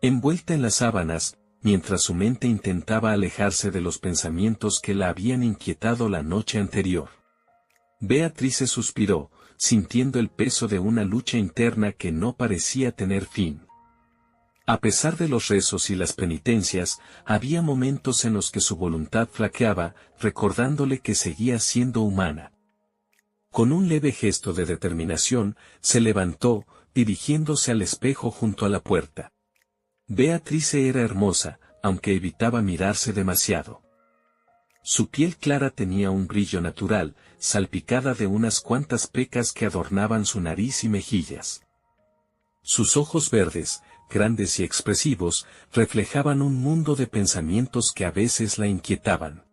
envuelta en las sábanas, mientras su mente intentaba alejarse de los pensamientos que la habían inquietado la noche anterior. Beatrice suspiró, sintiendo el peso de una lucha interna que no parecía tener fin. A pesar de los rezos y las penitencias, había momentos en los que su voluntad flaqueaba, recordándole que seguía siendo humana. Con un leve gesto de determinación, se levantó, dirigiéndose al espejo junto a la puerta. Beatrice era hermosa, aunque evitaba mirarse demasiado. Su piel clara tenía un brillo natural, salpicada de unas cuantas pecas que adornaban su nariz y mejillas. Sus ojos verdes, grandes y expresivos, reflejaban un mundo de pensamientos que a veces la inquietaban.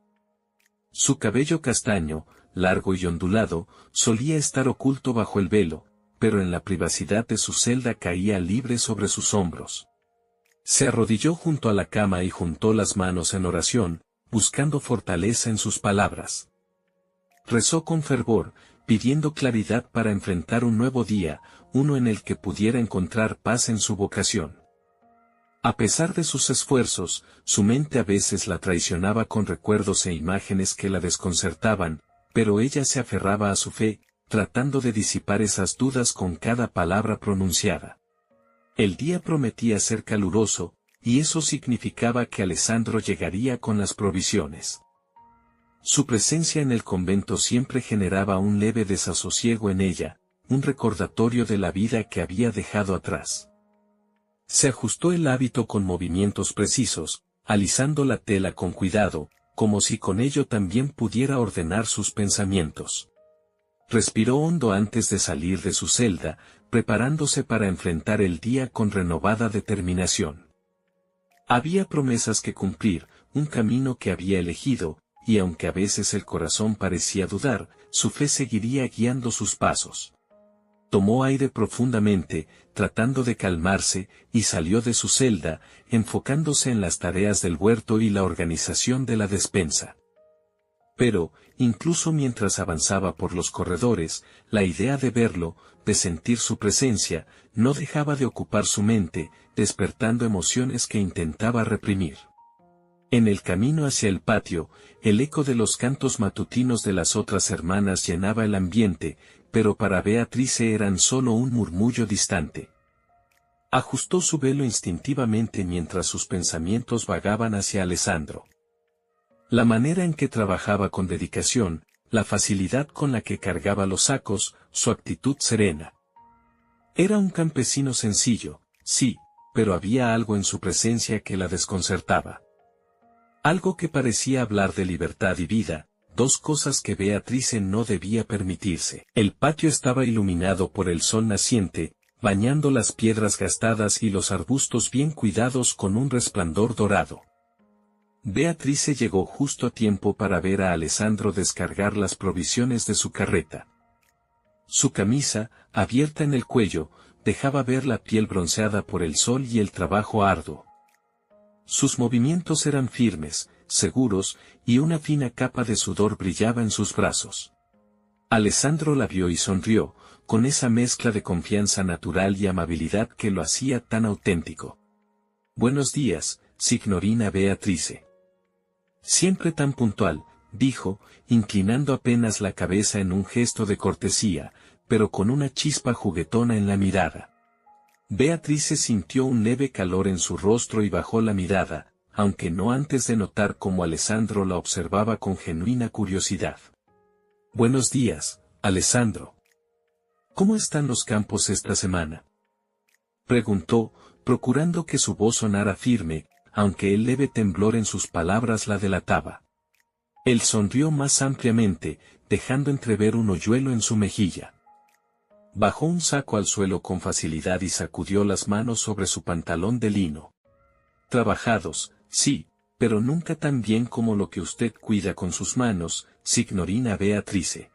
Su cabello castaño, largo y ondulado, solía estar oculto bajo el velo, pero en la privacidad de su celda caía libre sobre sus hombros. Se arrodilló junto a la cama y juntó las manos en oración, buscando fortaleza en sus palabras. Rezó con fervor, pidiendo claridad para enfrentar un nuevo día, uno en el que pudiera encontrar paz en su vocación. A pesar de sus esfuerzos, su mente a veces la traicionaba con recuerdos e imágenes que la desconcertaban, pero ella se aferraba a su fe, tratando de disipar esas dudas con cada palabra pronunciada. El día prometía ser caluroso, y eso significaba que Alessandro llegaría con las provisiones. Su presencia en el convento siempre generaba un leve desasosiego en ella, un recordatorio de la vida que había dejado atrás. Se ajustó el hábito con movimientos precisos, alisando la tela con cuidado, como si con ello también pudiera ordenar sus pensamientos. Respiró hondo antes de salir de su celda, preparándose para enfrentar el día con renovada determinación. Había promesas que cumplir, un camino que había elegido, y aunque a veces el corazón parecía dudar, su fe seguiría guiando sus pasos. Tomó aire profundamente, tratando de calmarse, y salió de su celda, enfocándose en las tareas del huerto y la organización de la despensa. Pero, incluso mientras avanzaba por los corredores, la idea de verlo, de sentir su presencia, no dejaba de ocupar su mente, despertando emociones que intentaba reprimir. En el camino hacia el patio, el eco de los cantos matutinos de las otras hermanas llenaba el ambiente, pero para Beatrice eran solo un murmullo distante. Ajustó su velo instintivamente mientras sus pensamientos vagaban hacia Alessandro. La manera en que trabajaba con dedicación, la facilidad con la que cargaba los sacos, su actitud serena. Era un campesino sencillo, sí, pero había algo en su presencia que la desconcertaba. Algo que parecía hablar de libertad y vida, dos cosas que Beatrice no debía permitirse. El patio estaba iluminado por el sol naciente, bañando las piedras gastadas y los arbustos bien cuidados con un resplandor dorado. Beatrice llegó justo a tiempo para ver a Alessandro descargar las provisiones de su carreta. Su camisa, abierta en el cuello, dejaba ver la piel bronceada por el sol y el trabajo arduo. Sus movimientos eran firmes, seguros, y una fina capa de sudor brillaba en sus brazos. Alessandro la vio y sonrió, con esa mezcla de confianza natural y amabilidad que lo hacía tan auténtico. «Buenos días, signorina Beatrice». «Siempre tan puntual», dijo, inclinando apenas la cabeza en un gesto de cortesía, pero con una chispa juguetona en la mirada. Beatrice sintió un leve calor en su rostro y bajó la mirada, aunque no antes de notar cómo Alessandro la observaba con genuina curiosidad. «Buenos días, Alessandro. ¿Cómo están los campos esta semana?», preguntó, procurando que su voz sonara firme, aunque el leve temblor en sus palabras la delataba. Él sonrió más ampliamente, dejando entrever un hoyuelo en su mejilla. Bajó un saco al suelo con facilidad y sacudió las manos sobre su pantalón de lino. «Trabajados, sí, pero nunca tan bien como lo que usted cuida con sus manos, signorina Beatrice.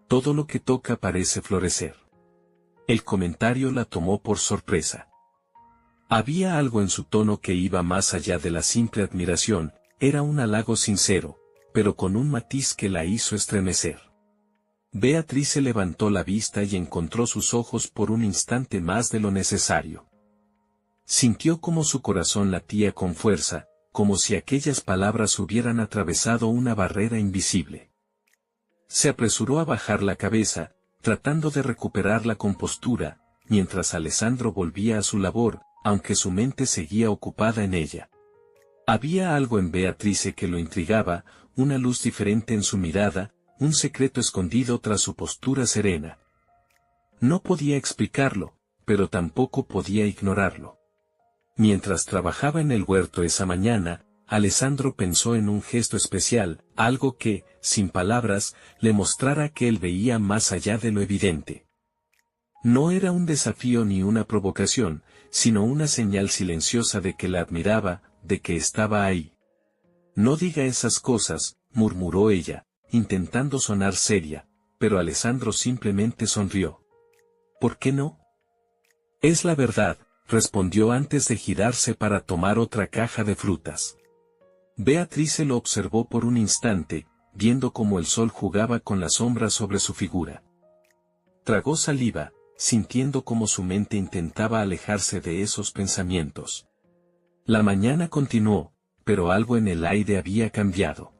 Todo lo que toca parece florecer». El comentario la tomó por sorpresa. Había algo en su tono que iba más allá de la simple admiración, era un halago sincero, pero con un matiz que la hizo estremecer. Beatrice levantó la vista y encontró sus ojos por un instante más de lo necesario. Sintió como su corazón latía con fuerza, como si aquellas palabras hubieran atravesado una barrera invisible. Se apresuró a bajar la cabeza, tratando de recuperar la compostura, mientras Alessandro volvía a su labor, aunque su mente seguía ocupada en ella. Había algo en Beatrice que lo intrigaba, una luz diferente en su mirada, un secreto escondido tras su postura serena. No podía explicarlo, pero tampoco podía ignorarlo. Mientras trabajaba en el huerto esa mañana, Alessandro pensó en un gesto especial, algo que, sin palabras, le mostrara que él veía más allá de lo evidente. No era un desafío ni una provocación, sino una señal silenciosa de que la admiraba, de que estaba ahí. «No diga esas cosas», murmuró ella, intentando sonar seria, pero Alessandro simplemente sonrió. «¿Por qué no?» «Es la verdad», respondió antes de girarse para tomar otra caja de frutas. Beatrice lo observó por un instante, viendo cómo el sol jugaba con la sombra sobre su figura. Tragó saliva, sintiendo cómo su mente intentaba alejarse de esos pensamientos. La mañana continuó, pero algo en el aire había cambiado.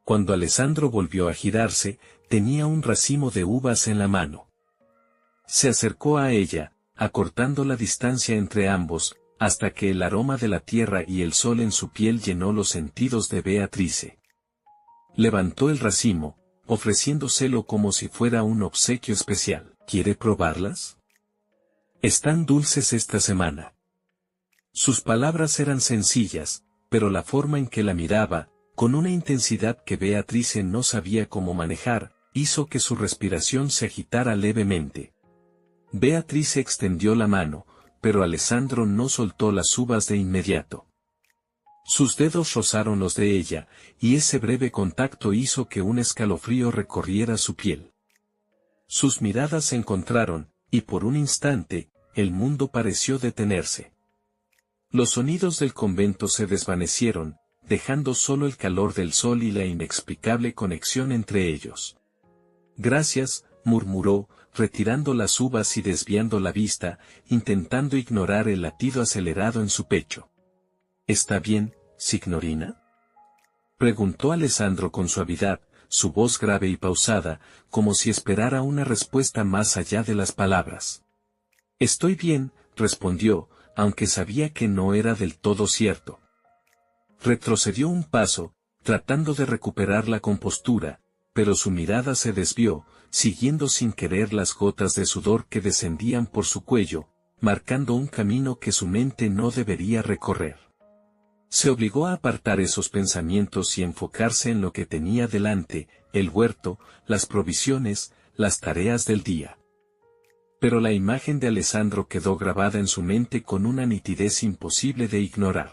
Cuando Alessandro volvió a girarse, tenía un racimo de uvas en la mano. Se acercó a ella, acortando la distancia entre ambos, hasta que el aroma de la tierra y el sol en su piel llenó los sentidos de Beatrice. Levantó el racimo, ofreciéndoselo como si fuera un obsequio especial. «¿Quiere probarlas? Están dulces esta semana». Sus palabras eran sencillas, pero la forma en que la miraba, con una intensidad que Beatrice no sabía cómo manejar, hizo que su respiración se agitara levemente. Beatrice extendió la mano, pero Alessandro no soltó las uvas de inmediato. Sus dedos rozaron los de ella, y ese breve contacto hizo que un escalofrío recorriera su piel. Sus miradas se encontraron, y por un instante, el mundo pareció detenerse. Los sonidos del convento se desvanecieron, dejando solo el calor del sol y la inexplicable conexión entre ellos. «Gracias», murmuró, retirando las uvas y desviando la vista, intentando ignorar el latido acelerado en su pecho. «¿Está bien, signorina?», preguntó Alessandro con suavidad, su voz grave y pausada, como si esperara una respuesta más allá de las palabras. «Estoy bien», respondió, aunque sabía que no era del todo cierto. Retrocedió un paso, tratando de recuperar la compostura, pero su mirada se desvió, siguiendo sin querer las gotas de sudor que descendían por su cuello, marcando un camino que su mente no debería recorrer. Se obligó a apartar esos pensamientos y enfocarse en lo que tenía delante, el huerto, las provisiones, las tareas del día. Pero la imagen de Alessandro quedó grabada en su mente con una nitidez imposible de ignorar.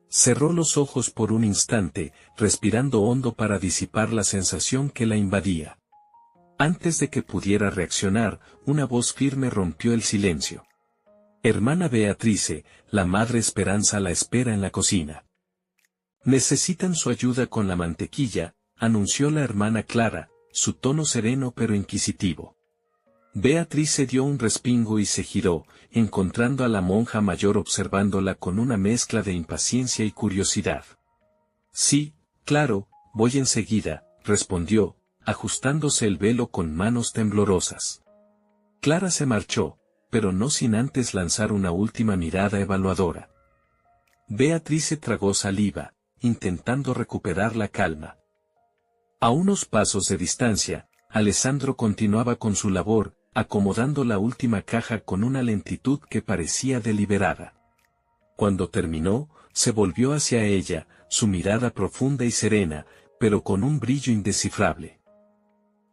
Cerró los ojos por un instante, respirando hondo para disipar la sensación que la invadía. Antes de que pudiera reaccionar, una voz firme rompió el silencio. «Hermana Beatrice, la Madre Esperanza la espera en la cocina. Necesitan su ayuda con la mantequilla», anunció la hermana Clara, su tono sereno pero inquisitivo. Beatrice dio un respingo y se giró, encontrando a la monja mayor observándola con una mezcla de impaciencia y curiosidad. «Sí, claro, voy enseguida», respondió, ajustándose el velo con manos temblorosas. Clara se marchó, pero no sin antes lanzar una última mirada evaluadora. Beatrice tragó saliva, intentando recuperar la calma. A unos pasos de distancia, Alessandro continuaba con su labor, acomodando la última caja con una lentitud que parecía deliberada. Cuando terminó, se volvió hacia ella, su mirada profunda y serena, pero con un brillo indescifrable.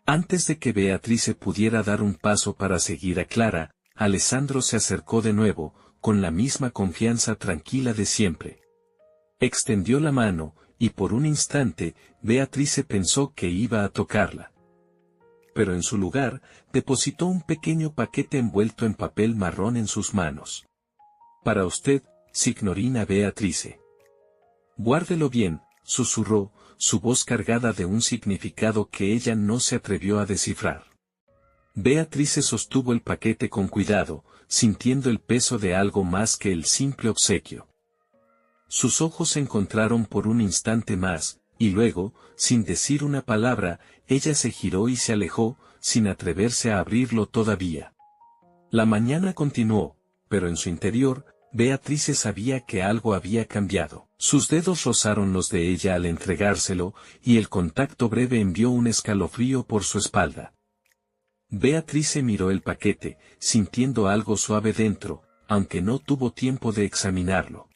Antes de que Beatrice pudiera dar un paso para seguir a Clara, Alessandro se acercó de nuevo, con la misma confianza tranquila de siempre. Extendió la mano, y por un instante, Beatrice pensó que iba a tocarla. Pero en su lugar, depositó un pequeño paquete envuelto en papel marrón en sus manos. «Para usted, signorina Beatrice». «Guárdelo bien», susurró, su voz cargada de un significado que ella no se atrevió a descifrar. Beatrice sostuvo el paquete con cuidado, sintiendo el peso de algo más que el simple obsequio. Sus ojos se encontraron por un instante más, y luego, sin decir una palabra, ella se giró y se alejó, sin atreverse a abrirlo todavía. La mañana continuó, pero en su interior, Beatrice sabía que algo había cambiado. Sus dedos rozaron los de ella al entregárselo, y el contacto breve envió un escalofrío por su espalda. Beatrice miró el paquete, sintiendo algo suave dentro, aunque no tuvo tiempo de examinarlo.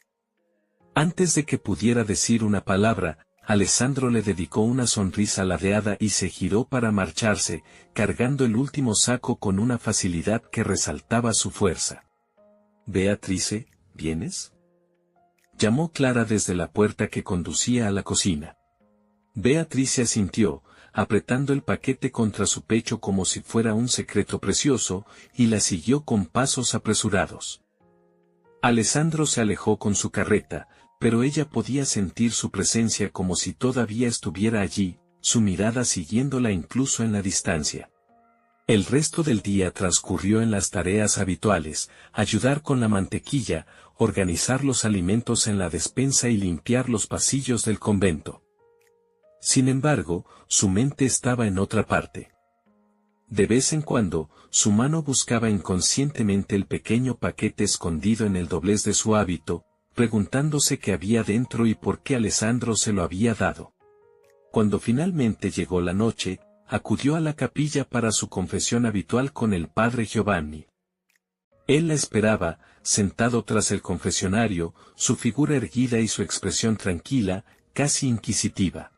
Antes de que pudiera decir una palabra, Alessandro le dedicó una sonrisa ladeada y se giró para marcharse, cargando el último saco con una facilidad que resaltaba su fuerza. «Beatrice, ¿vienes?», llamó Clara desde la puerta que conducía a la cocina. Beatrice asintió, apretando el paquete contra su pecho como si fuera un secreto precioso, y la siguió con pasos apresurados. Alessandro se alejó con su carreta, pero ella podía sentir su presencia como si todavía estuviera allí, su mirada siguiéndola incluso en la distancia. El resto del día transcurrió en las tareas habituales, ayudar con la mantequilla, organizar los alimentos en la despensa y limpiar los pasillos del convento. Sin embargo, su mente estaba en otra parte. De vez en cuando, su mano buscaba inconscientemente el pequeño paquete escondido en el doblez de su hábito, preguntándose qué había dentro y por qué Alessandro se lo había dado. Cuando finalmente llegó la noche, acudió a la capilla para su confesión habitual con el padre Giovanni. Él la esperaba, sentado tras el confesionario, su figura erguida y su expresión tranquila, casi inquisitiva.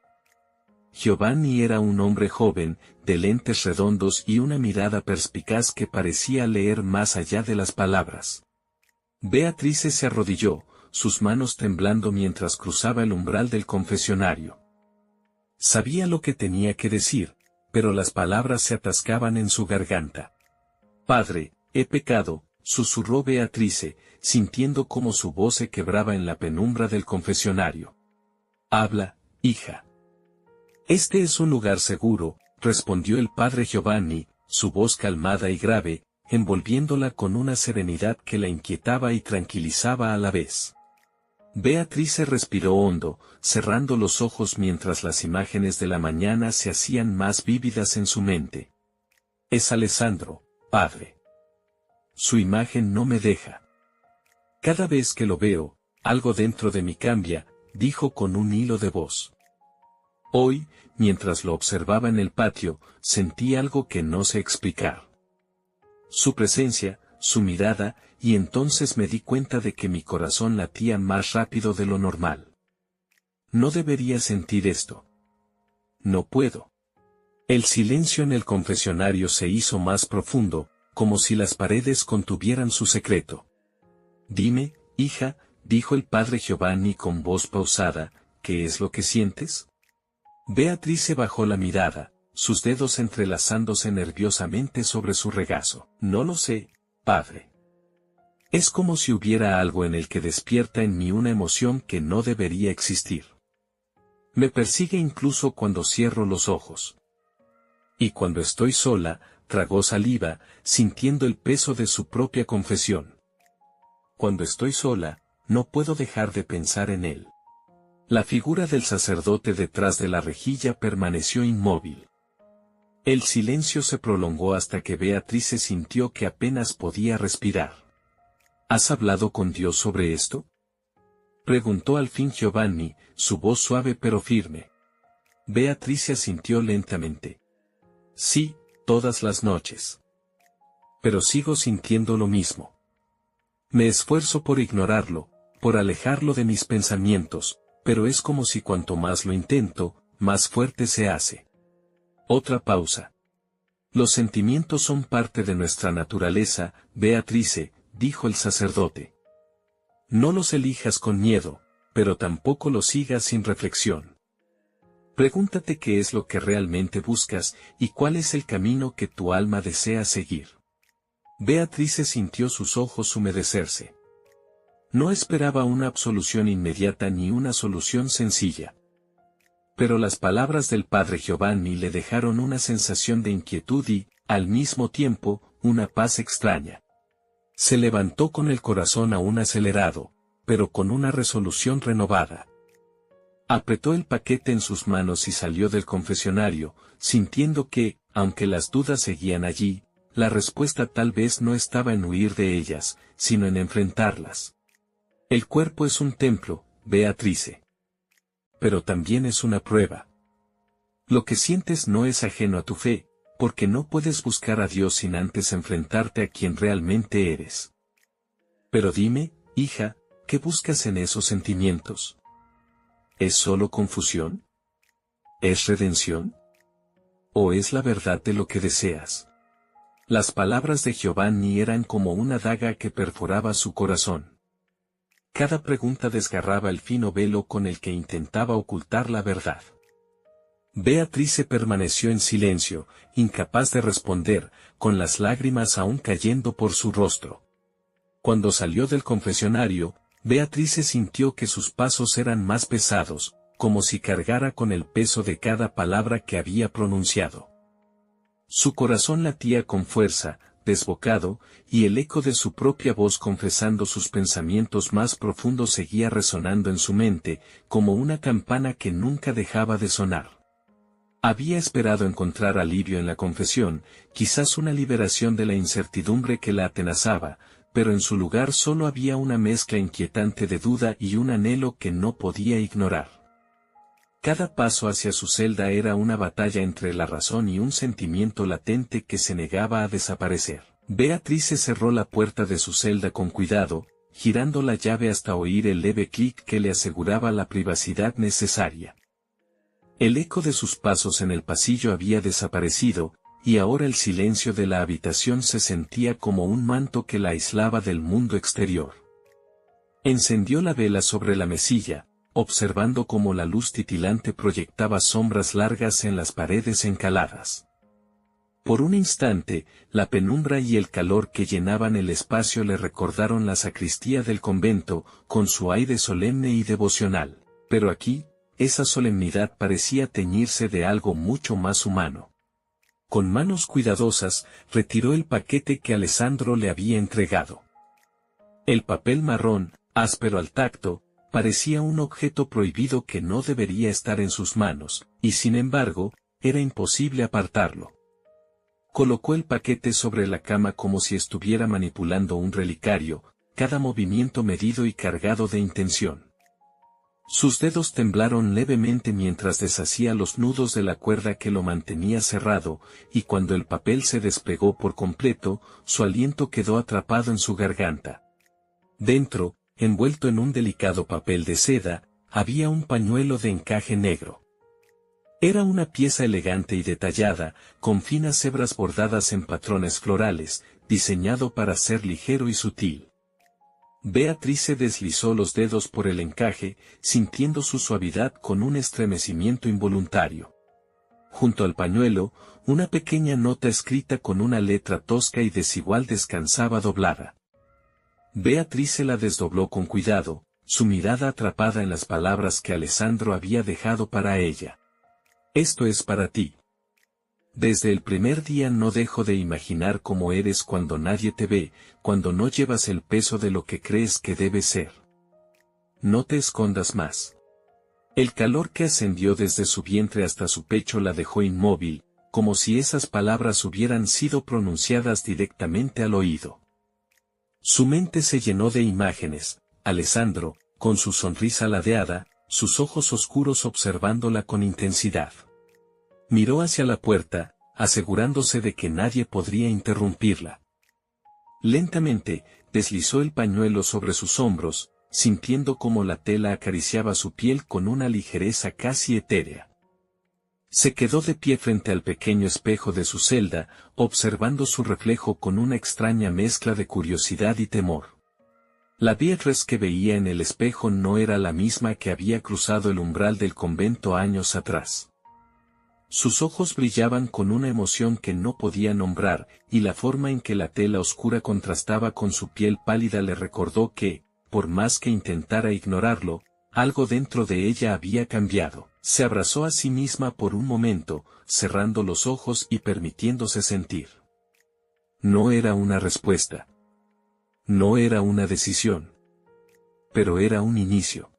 Giovanni era un hombre joven, de lentes redondos y una mirada perspicaz que parecía leer más allá de las palabras. Beatrice se arrodilló, sus manos temblando mientras cruzaba el umbral del confesionario. Sabía lo que tenía que decir, pero las palabras se atascaban en su garganta. «Padre, he pecado», susurró Beatrice, sintiendo cómo su voz se quebraba en la penumbra del confesionario. «Habla, hija». «Este es un lugar seguro», respondió el padre Giovanni, su voz calmada y grave, envolviéndola con una serenidad que la inquietaba y tranquilizaba a la vez. Beatrice respiró hondo, cerrando los ojos mientras las imágenes de la mañana se hacían más vívidas en su mente. «Es Alessandro, padre. Su imagen no me deja. Cada vez que lo veo, algo dentro de mí cambia», dijo con un hilo de voz. Hoy, mientras lo observaba en el patio, sentí algo que no sé explicar. Su presencia, su mirada, y entonces me di cuenta de que mi corazón latía más rápido de lo normal. No debería sentir esto. No puedo. El silencio en el confesionario se hizo más profundo, como si las paredes contuvieran su secreto. «Dime, hija», dijo el padre Giovanni con voz pausada, «¿qué es lo que sientes?». Beatrice bajó la mirada, sus dedos entrelazándose nerviosamente sobre su regazo. «No lo sé, padre. Es como si hubiera algo en el que despierta en mí una emoción que no debería existir. Me persigue incluso cuando cierro los ojos. Y cuando estoy sola», tragó saliva, sintiendo el peso de su propia confesión. «Cuando estoy sola, no puedo dejar de pensar en él». La figura del sacerdote detrás de la rejilla permaneció inmóvil. El silencio se prolongó hasta que Beatrice sintió que apenas podía respirar. «¿Has hablado con Dios sobre esto?», preguntó al fin Giovanni, su voz suave pero firme. Beatrice asintió lentamente. «Sí, todas las noches. Pero sigo sintiendo lo mismo. Me esfuerzo por ignorarlo, por alejarlo de mis pensamientos, pero es como si cuanto más lo intento, más fuerte se hace». Otra pausa. «Los sentimientos son parte de nuestra naturaleza, Beatrice», dijo el sacerdote. «No los elijas con miedo, pero tampoco los sigas sin reflexión. Pregúntate qué es lo que realmente buscas y cuál es el camino que tu alma desea seguir». Beatrice sintió sus ojos humedecerse. No esperaba una absolución inmediata ni una solución sencilla. Pero las palabras del padre Giovanni le dejaron una sensación de inquietud y, al mismo tiempo, una paz extraña. Se levantó con el corazón aún acelerado, pero con una resolución renovada. Apretó el paquete en sus manos y salió del confesionario, sintiendo que, aunque las dudas seguían allí, la respuesta tal vez no estaba en huir de ellas, sino en enfrentarlas. El cuerpo es un templo, Beatrice. Pero también es una prueba. Lo que sientes no es ajeno a tu fe, porque no puedes buscar a Dios sin antes enfrentarte a quien realmente eres. Pero dime, hija, ¿qué buscas en esos sentimientos? ¿Es solo confusión? ¿Es redención? ¿O es la verdad de lo que deseas? Las palabras de Giovanni eran como una daga que perforaba su corazón. Cada pregunta desgarraba el fino velo con el que intentaba ocultar la verdad. Beatrice permaneció en silencio, incapaz de responder, con las lágrimas aún cayendo por su rostro. Cuando salió del confesionario, Beatrice sintió que sus pasos eran más pesados, como si cargara con el peso de cada palabra que había pronunciado. Su corazón latía con fuerza, desbocado, y el eco de su propia voz confesando sus pensamientos más profundos seguía resonando en su mente, como una campana que nunca dejaba de sonar. Había esperado encontrar alivio en la confesión, quizás una liberación de la incertidumbre que la atenazaba, pero en su lugar solo había una mezcla inquietante de duda y un anhelo que no podía ignorar. Cada paso hacia su celda era una batalla entre la razón y un sentimiento latente que se negaba a desaparecer. Beatrice cerró la puerta de su celda con cuidado, girando la llave hasta oír el leve clic que le aseguraba la privacidad necesaria. El eco de sus pasos en el pasillo había desaparecido, y ahora el silencio de la habitación se sentía como un manto que la aislaba del mundo exterior. Encendió la vela sobre la mesilla, observando cómo la luz titilante proyectaba sombras largas en las paredes encaladas. Por un instante, la penumbra y el calor que llenaban el espacio le recordaron la sacristía del convento, con su aire solemne y devocional, pero aquí, esa solemnidad parecía teñirse de algo mucho más humano. Con manos cuidadosas, retiró el paquete que Alessandro le había entregado. El papel marrón, áspero al tacto, parecía un objeto prohibido que no debería estar en sus manos, y sin embargo, era imposible apartarlo. Colocó el paquete sobre la cama como si estuviera manipulando un relicario, cada movimiento medido y cargado de intención. Sus dedos temblaron levemente mientras deshacía los nudos de la cuerda que lo mantenía cerrado, y cuando el papel se despegó por completo, su aliento quedó atrapado en su garganta. Dentro, envuelto en un delicado papel de seda, había un pañuelo de encaje negro. Era una pieza elegante y detallada, con finas hebras bordadas en patrones florales, diseñado para ser ligero y sutil. Beatrice deslizó los dedos por el encaje, sintiendo su suavidad con un estremecimiento involuntario. Junto al pañuelo, una pequeña nota escrita con una letra tosca y desigual descansaba doblada. Beatrice la desdobló con cuidado, su mirada atrapada en las palabras que Alessandro había dejado para ella. Esto es para ti. Desde el primer día no dejo de imaginar cómo eres cuando nadie te ve, cuando no llevas el peso de lo que crees que debe ser. No te escondas más. El calor que ascendió desde su vientre hasta su pecho la dejó inmóvil, como si esas palabras hubieran sido pronunciadas directamente al oído. Su mente se llenó de imágenes, Alessandro, con su sonrisa ladeada, sus ojos oscuros observándola con intensidad. Miró hacia la puerta, asegurándose de que nadie podría interrumpirla. Lentamente, deslizó el pañuelo sobre sus hombros, sintiendo cómo la tela acariciaba su piel con una ligereza casi etérea. Se quedó de pie frente al pequeño espejo de su celda, observando su reflejo con una extraña mezcla de curiosidad y temor. La Beatrice que veía en el espejo no era la misma que había cruzado el umbral del convento años atrás. Sus ojos brillaban con una emoción que no podía nombrar, y la forma en que la tela oscura contrastaba con su piel pálida le recordó que, por más que intentara ignorarlo, algo dentro de ella había cambiado. Se abrazó a sí misma por un momento, cerrando los ojos y permitiéndose sentir. No era una respuesta. No era una decisión. Pero era un inicio.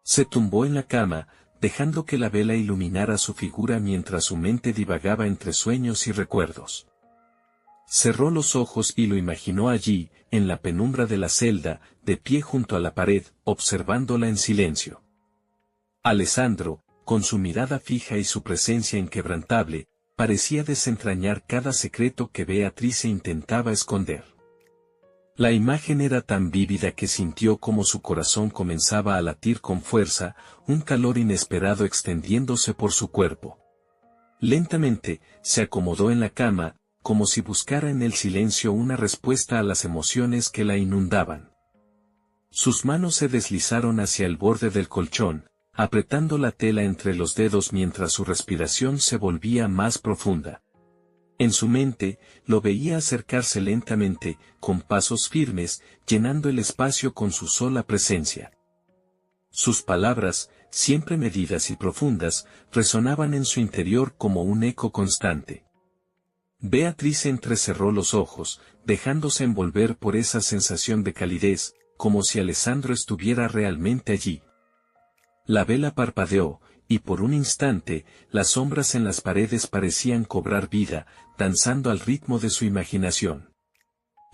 Se tumbó en la cama, dejando que la vela iluminara su figura mientras su mente divagaba entre sueños y recuerdos. Cerró los ojos y lo imaginó allí, en la penumbra de la celda, de pie junto a la pared, observándola en silencio. Alessandro, con su mirada fija y su presencia inquebrantable, parecía desentrañar cada secreto que Beatrice intentaba esconder. La imagen era tan vívida que sintió como su corazón comenzaba a latir con fuerza, un calor inesperado extendiéndose por su cuerpo. Lentamente, se acomodó en la cama, como si buscara en el silencio una respuesta a las emociones que la inundaban. Sus manos se deslizaron hacia el borde del colchón, apretando la tela entre los dedos mientras su respiración se volvía más profunda. En su mente, lo veía acercarse lentamente, con pasos firmes, llenando el espacio con su sola presencia. Sus palabras, siempre medidas y profundas, resonaban en su interior como un eco constante. Beatrice entrecerró los ojos, dejándose envolver por esa sensación de calidez, como si Alessandro estuviera realmente allí. La vela parpadeó, y por un instante, las sombras en las paredes parecían cobrar vida, danzando al ritmo de su imaginación.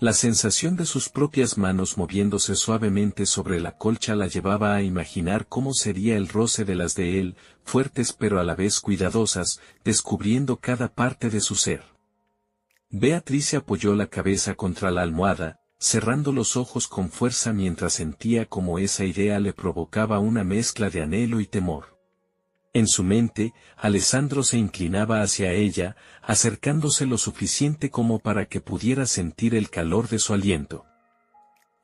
La sensación de sus propias manos moviéndose suavemente sobre la colcha la llevaba a imaginar cómo sería el roce de las de él, fuertes pero a la vez cuidadosas, descubriendo cada parte de su ser. Beatrice apoyó la cabeza contra la almohada, cerrando los ojos con fuerza mientras sentía como esa idea le provocaba una mezcla de anhelo y temor. En su mente, Alessandro se inclinaba hacia ella, acercándose lo suficiente como para que pudiera sentir el calor de su aliento.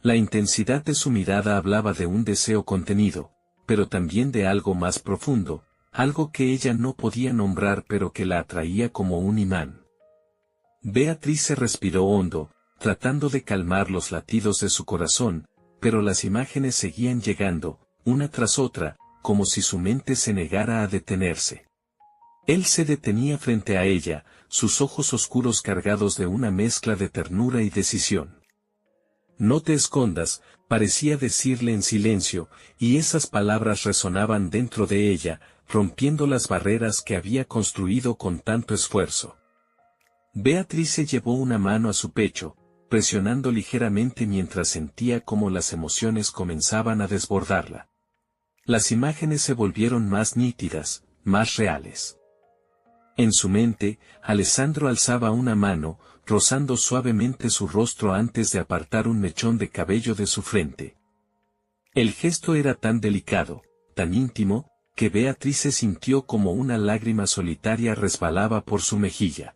La intensidad de su mirada hablaba de un deseo contenido, pero también de algo más profundo, algo que ella no podía nombrar pero que la atraía como un imán. Beatrice respiró hondo, tratando de calmar los latidos de su corazón, pero las imágenes seguían llegando, una tras otra, como si su mente se negara a detenerse. Él se detenía frente a ella, sus ojos oscuros cargados de una mezcla de ternura y decisión. No te escondas, parecía decirle en silencio, y esas palabras resonaban dentro de ella, rompiendo las barreras que había construido con tanto esfuerzo. Beatrice llevó una mano a su pecho, presionando ligeramente mientras sentía cómo las emociones comenzaban a desbordarla. Las imágenes se volvieron más nítidas, más reales. En su mente, Alessandro alzaba una mano, rozando suavemente su rostro antes de apartar un mechón de cabello de su frente. El gesto era tan delicado, tan íntimo, que Beatrice sintió como una lágrima solitaria resbalaba por su mejilla.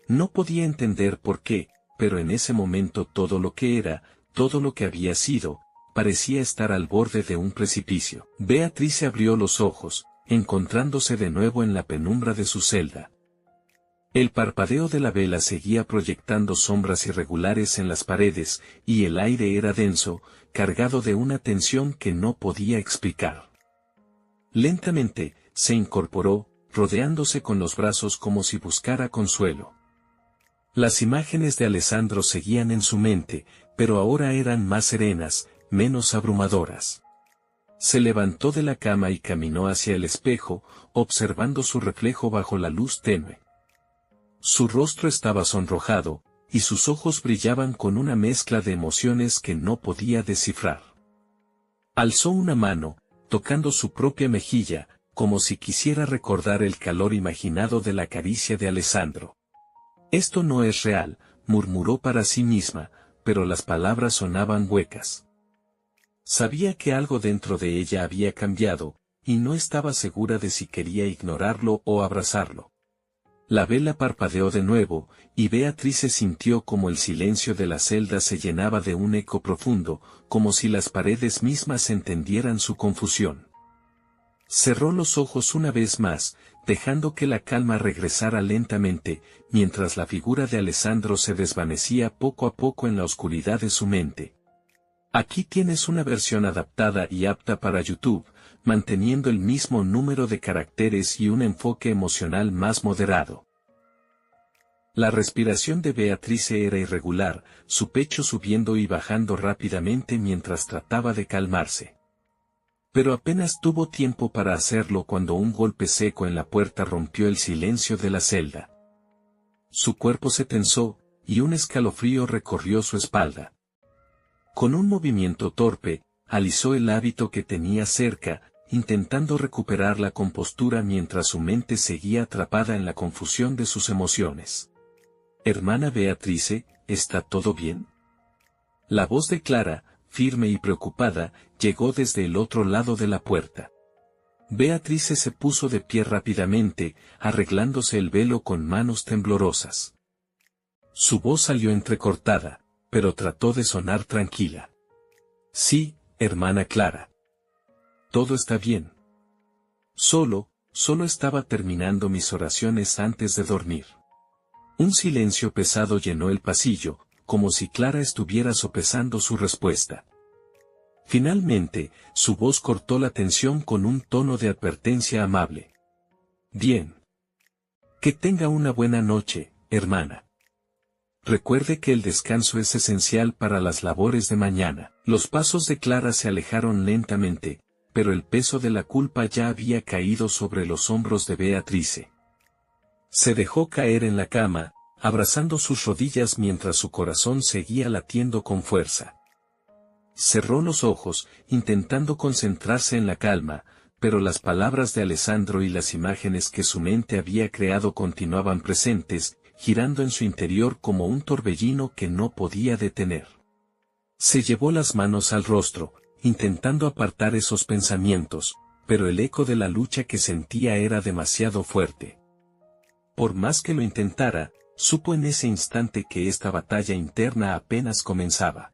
No podía entender por qué, pero en ese momento todo lo que era, todo lo que había sido, parecía estar al borde de un precipicio. Beatrice abrió los ojos, encontrándose de nuevo en la penumbra de su celda. El parpadeo de la vela seguía proyectando sombras irregulares en las paredes, y el aire era denso, cargado de una tensión que no podía explicar. Lentamente, se incorporó, rodeándose con los brazos como si buscara consuelo. Las imágenes de Alessandro seguían en su mente, pero ahora eran más serenas, menos abrumadoras. Se levantó de la cama y caminó hacia el espejo, observando su reflejo bajo la luz tenue. Su rostro estaba sonrojado, y sus ojos brillaban con una mezcla de emociones que no podía descifrar. Alzó una mano, tocando su propia mejilla, como si quisiera recordar el calor imaginado de la caricia de Alessandro. Esto no es real, murmuró para sí misma, pero las palabras sonaban huecas. Sabía que algo dentro de ella había cambiado, y no estaba segura de si quería ignorarlo o abrazarlo. La vela parpadeó de nuevo, y Beatrice sintió como el silencio de la celda se llenaba de un eco profundo, como si las paredes mismas entendieran su confusión. Cerró los ojos una vez más, dejando que la calma regresara lentamente, mientras la figura de Alessandro se desvanecía poco a poco en la oscuridad de su mente. Aquí tienes una versión adaptada y apta para YouTube, manteniendo el mismo número de caracteres y un enfoque emocional más moderado. La respiración de Beatrice era irregular, su pecho subiendo y bajando rápidamente mientras trataba de calmarse. Pero apenas tuvo tiempo para hacerlo cuando un golpe seco en la puerta rompió el silencio de la celda. Su cuerpo se tensó, y un escalofrío recorrió su espalda. Con un movimiento torpe, alisó el hábito que tenía cerca, intentando recuperar la compostura mientras su mente seguía atrapada en la confusión de sus emociones. «Hermana Beatrice, ¿está todo bien?». La voz de Clara, firme y preocupada, llegó desde el otro lado de la puerta. Beatrice se puso de pie rápidamente, arreglándose el velo con manos temblorosas. Su voz salió entrecortada, pero trató de sonar tranquila. «Sí, hermana Clara. Todo está bien. Solo estaba terminando mis oraciones antes de dormir». Un silencio pesado llenó el pasillo, como si Clara estuviera sopesando su respuesta. Finalmente, su voz cortó la tensión con un tono de advertencia amable. «Bien. Que tenga una buena noche, hermana. Recuerde que el descanso es esencial para las labores de mañana». Los pasos de Clara se alejaron lentamente, pero el peso de la culpa ya había caído sobre los hombros de Beatrice. Se dejó caer en la cama, abrazando sus rodillas mientras su corazón seguía latiendo con fuerza. Cerró los ojos, intentando concentrarse en la calma, pero las palabras de Alessandro y las imágenes que su mente había creado continuaban presentes, girando en su interior como un torbellino que no podía detener. Se llevó las manos al rostro, intentando apartar esos pensamientos, pero el eco de la lucha que sentía era demasiado fuerte. Por más que lo intentara, supo en ese instante que esta batalla interna apenas comenzaba.